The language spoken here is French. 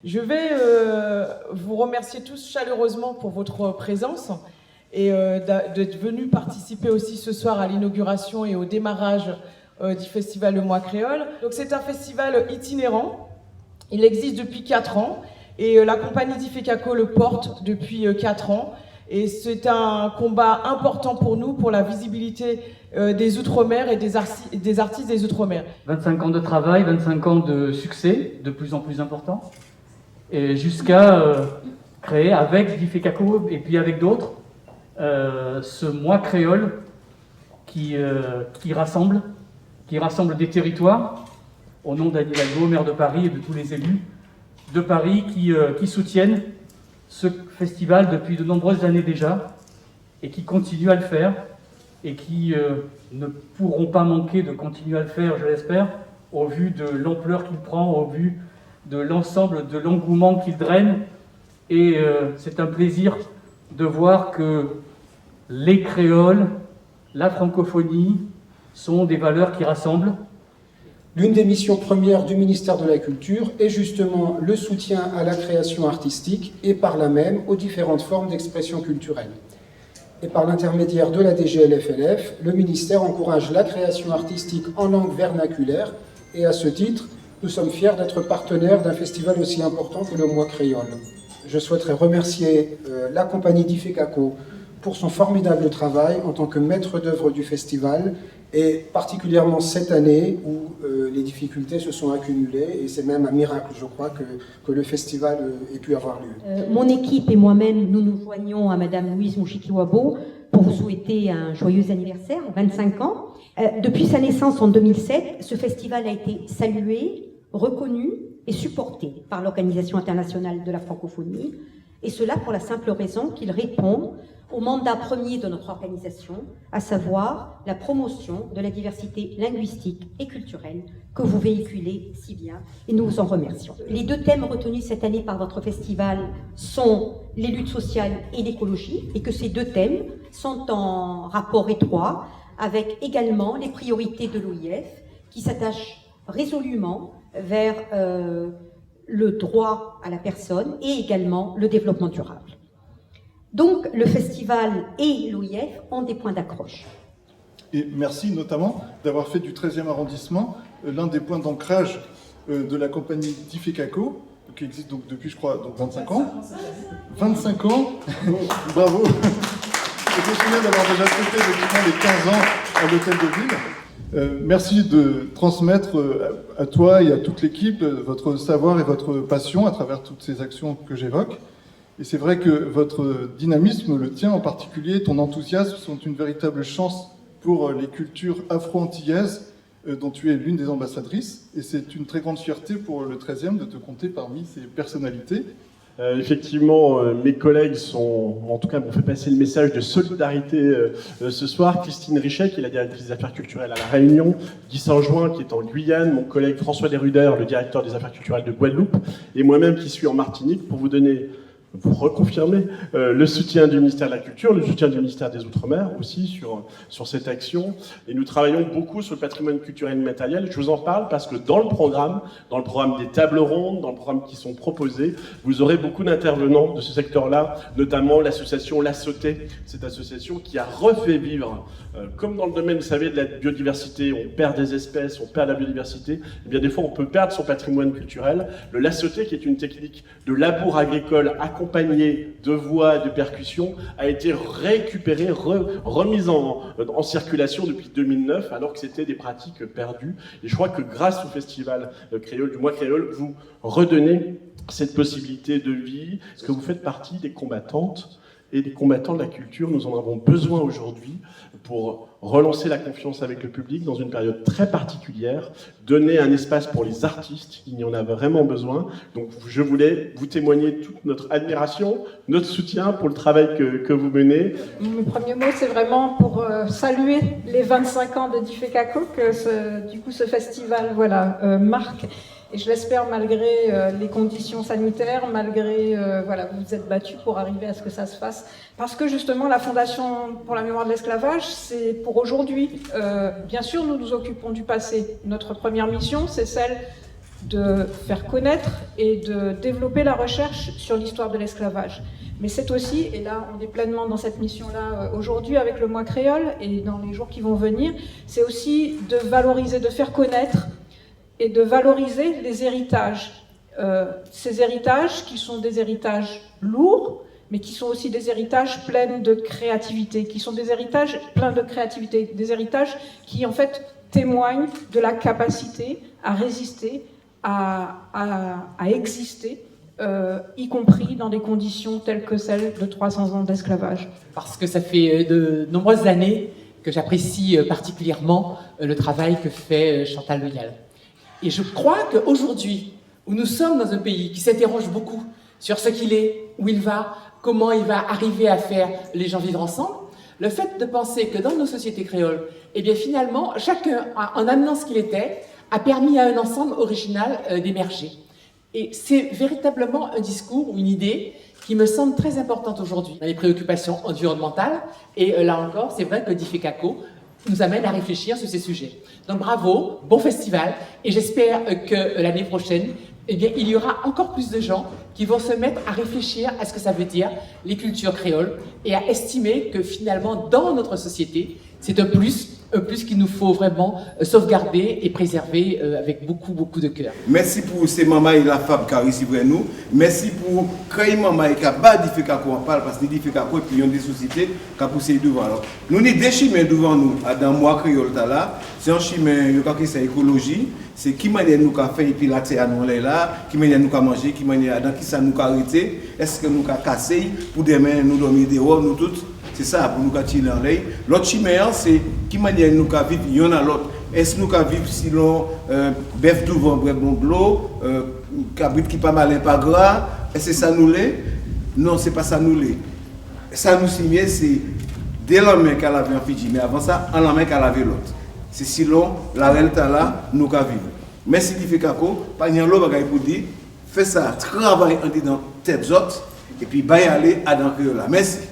Je vais vous remercier tous chaleureusement pour votre présence et d'être venus participer aussi ce soir à l'inauguration et au démarrage du festival Le Mois Créole. Donc c'est un festival itinérant, il existe depuis 4 ans et la compagnie d'Ifecaco le porte depuis 4 ans. Et c'est un combat important pour nous, pour la visibilité des Outre-mer et des artistes des Outre-mer. 25 ans de travail, 25 ans de succès, de plus en plus important, et jusqu'à créer avec Ifecaco et puis avec d'autres ce mois créole qui rassemble des territoires au nom d'Anne Hidalgo, maire de Paris, et de tous les élus de Paris qui soutiennent ce festival depuis de nombreuses années déjà et qui continuent à le faire et qui ne pourront pas manquer de continuer à le faire, je l'espère, au vu de l'ampleur qu'il prend, au vu de l'ensemble de l'engouement qu'il draine. Et c'est un plaisir de voir que les créoles, la francophonie sont des valeurs qui rassemblent. L'une des missions premières du ministère de la Culture est justement le soutien à la création artistique et par là même aux différentes formes d'expression culturelle. Et par l'intermédiaire de la DGLFLF, le ministère encourage la création artistique en langue vernaculaire et à ce titre, nous sommes fiers d'être partenaires d'un festival aussi important que le Mois Créole. Je souhaiterais remercier la compagnie d'Ifecaco pour son formidable travail en tant que maître d'œuvre du festival, et particulièrement cette année où les difficultés se sont accumulées, et c'est même un miracle, je crois, que le festival ait pu avoir lieu. Mon équipe et moi-même, nous nous joignons à Madame Louise Mouchikiwabo pour vous souhaiter un joyeux anniversaire, 25 ans. Depuis sa naissance en 2007, ce festival a été salué, reconnu et supporté par l'Organisation internationale de la francophonie, et cela pour la simple raison qu'il répond au mandat premier de notre organisation, à savoir la promotion de la diversité linguistique et culturelle que vous véhiculez si bien, et nous vous en remercions. Les 2 thèmes retenus cette année par votre festival sont les luttes sociales et l'écologie, et que ces 2 thèmes sont en rapport étroit avec également les priorités de l'OIF, qui s'attachent résolument vers le droit à la personne et également le développement durable. Donc, le festival et l'OIF ont des points d'accroche. Et merci notamment d'avoir fait du 13e arrondissement l'un des points d'ancrage de la compagnie d'Ifecaco, qui existe donc depuis, je crois, donc 25 ans. 25 ans. Bravo. Et je me souviens d'avoir déjà fêté effectivement les 15 ans à l'Hôtel de Ville. Merci de transmettre à toi et à toute l'équipe votre savoir et votre passion à travers toutes ces actions que j'évoque. Et c'est vrai que votre dynamisme, le tien en particulier, ton enthousiasme sont une véritable chance pour les cultures afro-antillaises dont tu es l'une des ambassadrices. Et c'est une très grande fierté pour le 13e de te compter parmi ces personnalités. Effectivement, mes collègues en tout cas, m'ont fait passer le message de solidarité ce soir. Christine Richet, qui est la directrice des affaires culturelles à La Réunion, Guy Saint-Jouin, qui est en Guyane, mon collègue François Desruder, le directeur des affaires culturelles de Guadeloupe, et moi-même qui suis en Martinique, pour vous reconfirmer le soutien du ministère de la Culture, le soutien du ministère des Outre-mer aussi sur cette action. Et nous travaillons beaucoup sur le patrimoine culturel immatériel. Je vous en parle parce que dans le programme des tables rondes, dans le programme qui sont proposés, vous aurez beaucoup d'intervenants de ce secteur-là, notamment l'association La Sauté, cette association qui a refait vivre, comme dans le domaine, vous savez, de la biodiversité, on perd des espèces, on perd la biodiversité, et bien des fois on peut perdre son patrimoine culturel. Le La Sauté, qui est une technique de labour agricole accompagné de voix, de percussions, a été récupéré, remise en circulation depuis 2009, alors que c'était des pratiques perdues. Et je crois que grâce au festival créole, du Mois Créole, vous redonnez cette possibilité de vie, parce que vous faites partie des combattantes et des combattants de la culture. Nous en avons besoin aujourd'hui pour relancer la confiance avec le public dans une période très particulière, donner un espace pour les artistes, il y en a vraiment besoin. Donc je voulais vous témoigner toute notre admiration, notre soutien pour le travail que vous menez. Mon premier mot, c'est vraiment pour saluer les 25 ans de d'Ifecaco que ce festival marque. Et je l'espère malgré les conditions sanitaires, malgré vous vous êtes battus pour arriver à ce que ça se fasse. Parce que justement, la Fondation pour la mémoire de l'esclavage, c'est pour aujourd'hui. Bien sûr, nous nous occupons du passé. Notre première mission, c'est celle de faire connaître et de développer la recherche sur l'histoire de l'esclavage. Mais c'est aussi, et là on est pleinement dans cette mission-là aujourd'hui avec le mois créole et dans les jours qui vont venir, c'est aussi de valoriser, de faire connaître et de valoriser les héritages. Ces héritages qui sont des héritages lourds, mais qui sont aussi des héritages pleins de créativité, qui sont des héritages pleins de créativité, des héritages qui en fait témoignent de la capacité à résister, à exister, y compris dans des conditions telles que celles de 300 ans d'esclavage. Parce que ça fait de nombreuses années que j'apprécie particulièrement le travail que fait Chantal Loyal. Et je crois qu'aujourd'hui, où nous sommes dans un pays qui s'interroge beaucoup sur ce qu'il est, où il va, comment il va arriver à faire les gens vivre ensemble, le fait de penser que dans nos sociétés créoles, eh bien finalement, chacun, en amenant ce qu'il était, a permis à un ensemble original d'émerger. Et c'est véritablement un discours ou une idée qui me semble très importante aujourd'hui dans les préoccupations environnementales. Et là encore, c'est vrai que DIFECACO nous amène à réfléchir sur ces sujets. Donc bravo, bon festival, et j'espère que l'année prochaine, eh bien, il y aura encore plus de gens qui vont se mettre à réfléchir à ce que ça veut dire les cultures créoles et à estimer que finalement, dans notre société, c'est un plus qu'il nous faut vraiment sauvegarder et préserver avec beaucoup, beaucoup de cœur. Merci pour ces mamans et la femme qui a réussi pour nous. Merci pour créer maman et qui a pas DIFECACO en parle parce que DIFECACO et puis il y a des sociétés qui a poussé devant. Alors, nous avons des chemins devant nous dans le mois créole là. C'est un chemin qui est écologie. C'est qui manière nous avons fait et puis la terre nous là, qui manière nous avons mangé, qui manière dans qui ça nous a arrêté, est-ce que nous avons cassé pour demain nous dormir dehors, nous toutes. C'est ça pour nous tirer en l'œil. L'autre chemin, c'est qui manière nous avons vivre l'un à l'autre. Est-ce que nous avons vivre sinon bœuf devant bref bon de l'eau, cabrit qui pas mal pas gras, est-ce que ça nous l'est? Non, c'est pas ça nous l'est. Ça nous signe, c'est dès la main qu'elle avait en Fidji, mais avant ça, en la main qu'elle avait l'autre. C'est sinon, la réalité là, nous avons vivre. Merci DIFECACO, pas n'y a l'autre bagaille pour dire, fais ça, travaille en dans tête autres, et puis bah y aller à dans là. Merci.